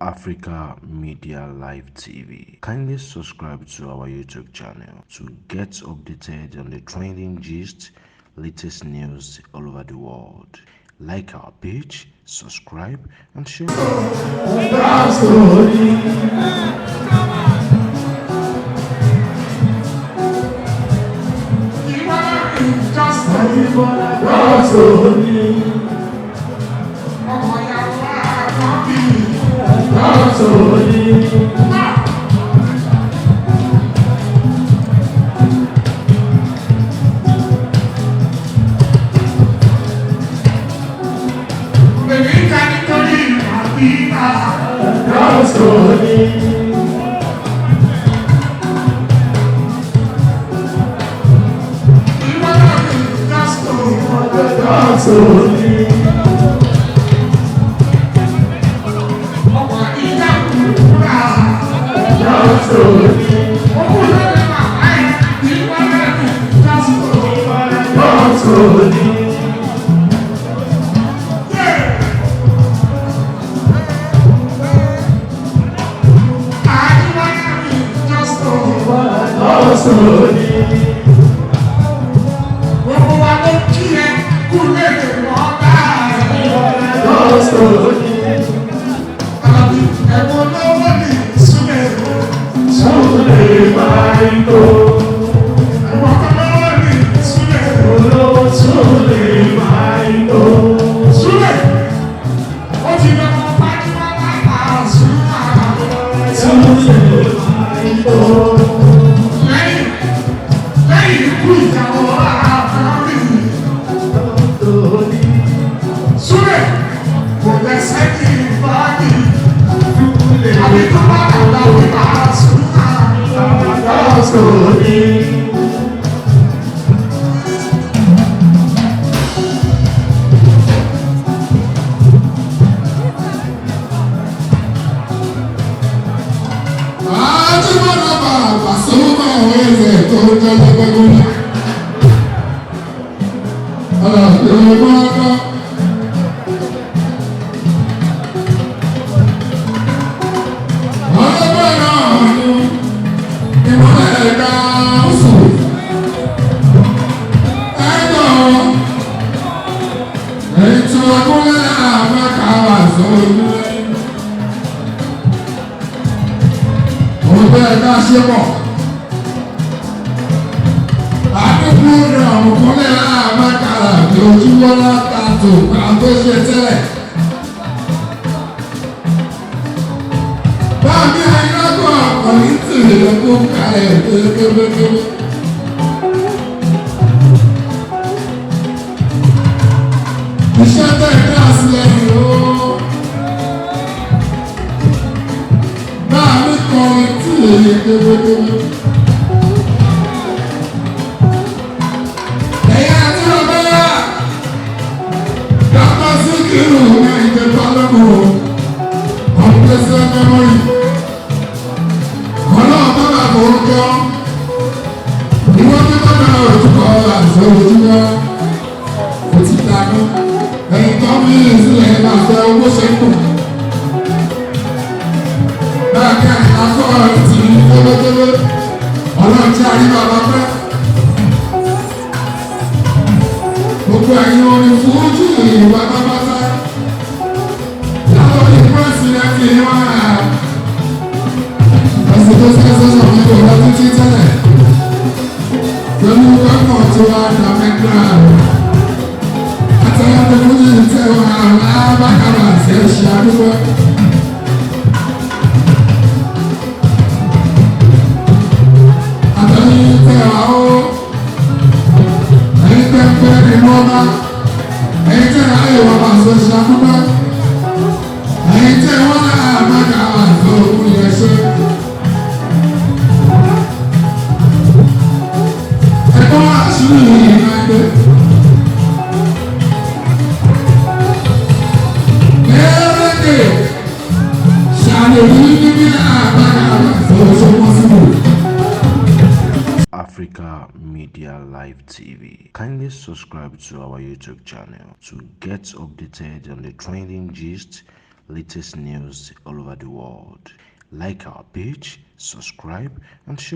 Africa Media Live TV. Kindly subscribe to our YouTube channel to get updated on the trending gist, latest news all over the world. Like our page, subscribe, and share. Africa Media Live TV. Kindly subscribe to our YouTube channel to get updated on the trending gist, latest news all over the world. Like our page, subscribe, and share.